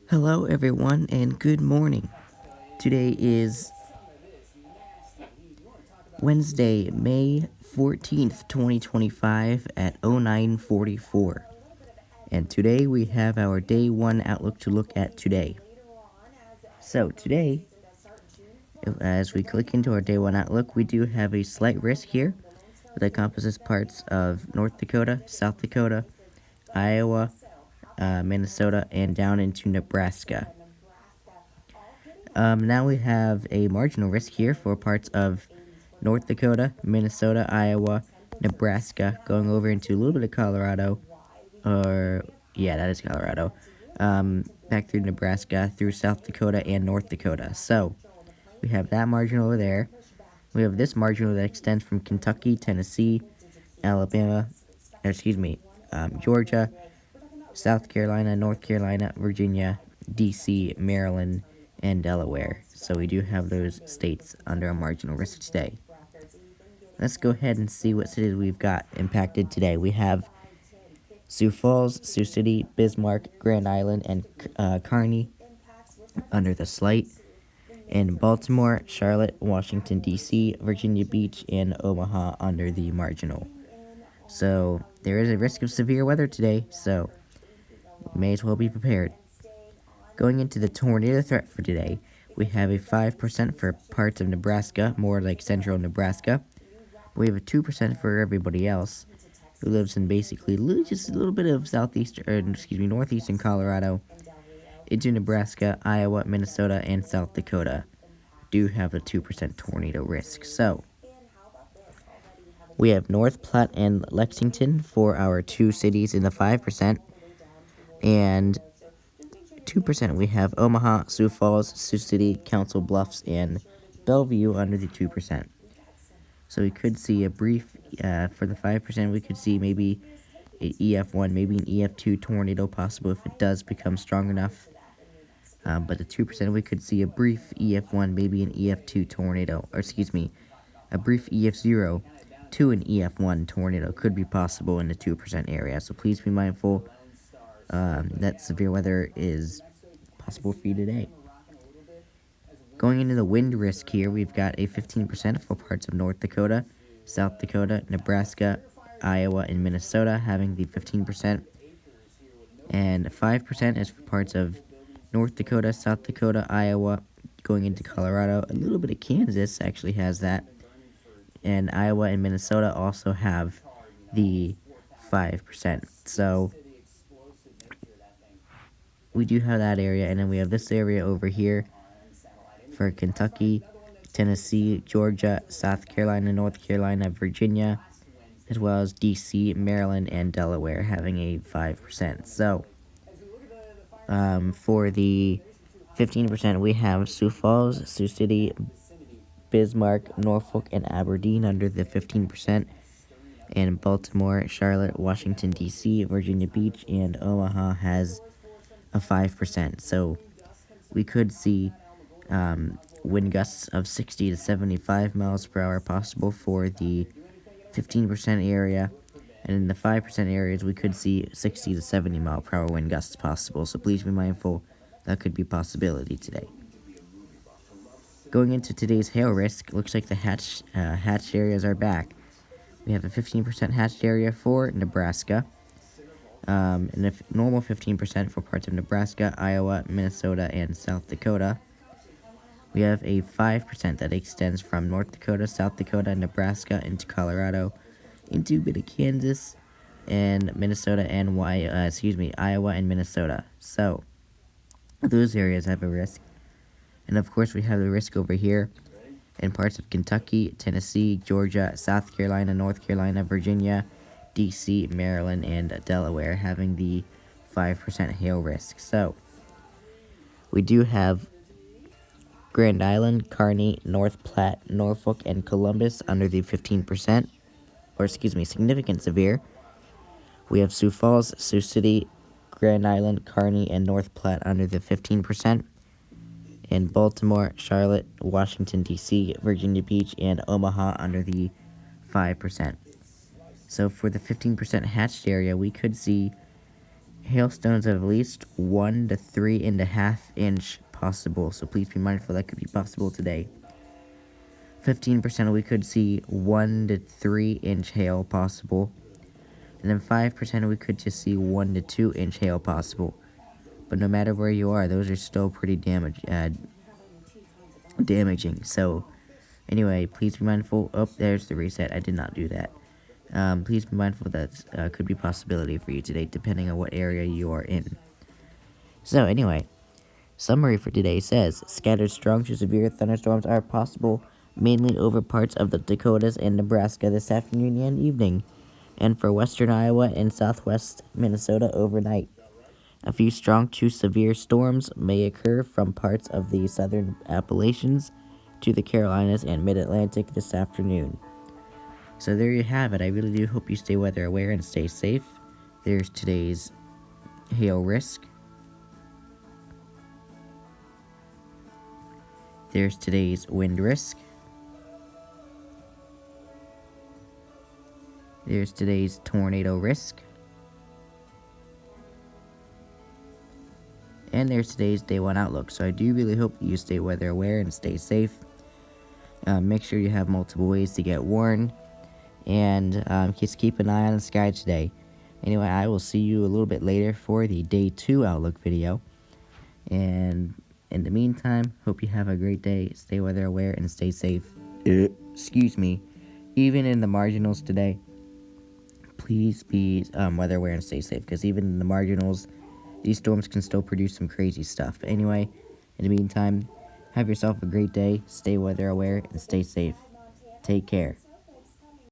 Hello, everyone, and good morning. Today is Wednesday, May 14th, 2025, at 0944. And today we have our day one outlook to look at today. So, today, as we click into our day one outlook, we do have a slight risk here that encompasses parts of North Dakota, South Dakota, Iowa, Minnesota, and down into Nebraska. Now we have a marginal risk here for parts of North Dakota, Minnesota, Iowa, Nebraska, going over into a little bit of Colorado, that is Colorado, back through Nebraska, through South Dakota and North Dakota. So we have that margin over there. We have this margin that extends from Kentucky, Tennessee, Alabama, Georgia, South Carolina, North Carolina, Virginia, D.C., Maryland, and Delaware. So we do have those states under a marginal risk today. Let's go ahead and see what cities we've got impacted today. We have Sioux Falls, Sioux City, Bismarck, Grand Island, and Kearney under the slight. And Baltimore, Charlotte, Washington, D.C., Virginia Beach, and Omaha under the marginal. So there is a risk of severe weather today, so may as well be prepared. Going into the tornado threat for today, we have a 5% for parts of Nebraska, more like central Nebraska. We have a 2% for everybody else who lives in basically just a little bit of northeastern Colorado into Nebraska, Iowa, Minnesota, and South Dakota do have a 2% tornado risk. So we have North Platte and Lexington for our two cities in the 5%, and 2% we have Omaha, Sioux Falls, Sioux City, Council Bluffs, and Bellevue under the 2%. So we could see a brief, for the 5%, we could see maybe an EF1, maybe an EF2 tornado possible if it does become strong enough. But the 2%, we could see a brief EF1, maybe an EF2 tornado, a brief EF0 to an EF1 tornado could be possible in the 2% area. So please be mindful that severe weather is possible for you today. Going into the wind risk here, we've got a 15% for parts of North Dakota, South Dakota, Nebraska, Iowa, and Minnesota having the 15%. And 5% is for parts of North Dakota, South Dakota, Iowa, going into Colorado. A little bit of Kansas actually has that. And Iowa and Minnesota also have the 5%. So we do have that area, and then we have this area over here for Kentucky, Tennessee, Georgia, South Carolina, North Carolina, Virginia, as well as D.C., Maryland, and Delaware having a 5%. So for the 15%, we have Sioux Falls, Sioux City, Bismarck, Norfolk, and Aberdeen under the 15%, and Baltimore, Charlotte, Washington, D.C., Virginia Beach, and Omaha has a 5%. So we could see wind gusts of 60 to 75 miles per hour possible for the 15% area, and in the 5% areas we could see 60 to 70 mile per hour wind gusts possible. So please be mindful that could be a possibility today. Going into today's hail risk, looks like the hatched areas are back. We have a 15% hatched area for Nebraska, and a normal 15% for parts of Nebraska, Iowa, Minnesota, and South Dakota. We have a 5% that extends from North Dakota, South Dakota, Nebraska into Colorado, into a bit of Kansas, and Minnesota, and Iowa and Minnesota. So those areas have a risk. And of course, we have the risk over here in parts of Kentucky, Tennessee, Georgia, South Carolina, North Carolina, Virginia, D.C., Maryland, and Delaware having the 5% hail risk. So we do have Grand Island, Kearney, North Platte, Norfolk, and Columbus under the 15%, significant severe. We have Sioux Falls, Sioux City, Grand Island, Kearney, and North Platte under the 15%. And Baltimore, Charlotte, Washington, D.C., Virginia Beach, and Omaha under the 5%. So for the 15% hatched area, we could see Hailstones of at least 1 to 3.5 inch possible, so please be mindful that could be possible today. 15% we could see 1 to 3 inch hail possible, and then 5% we could just see 1 to 2 inch hail possible. But no matter where you are, those are still pretty damaging. So anyway, please be mindful. Oh, there's the reset. I did not do that. Please be mindful that could be a possibility for you today, depending on what area you are in. So anyway, summary for today says, scattered strong to severe thunderstorms are possible, mainly over parts of the Dakotas and Nebraska this afternoon and evening, and for western Iowa and southwest Minnesota overnight. A few strong to severe storms may occur from parts of the southern Appalachians to the Carolinas and mid-Atlantic this afternoon. So there you have it. I really do hope you stay weather aware and stay safe. There's today's hail risk. There's today's wind risk. There's today's tornado risk. And there's today's day 1 outlook. So I do really hope you stay weather aware and stay safe. Make sure you have multiple ways to get warned. And just keep an eye on the sky today. Anyway, I will see you a little bit later for the day 2 outlook video. And in the meantime, hope you have a great day. Stay weather aware and stay safe. Excuse me. Even in the marginals today, please be weather aware and stay safe. Because even in the marginals, these storms can still produce some crazy stuff. But anyway, in the meantime, have yourself a great day. Stay weather aware and stay safe. Take care.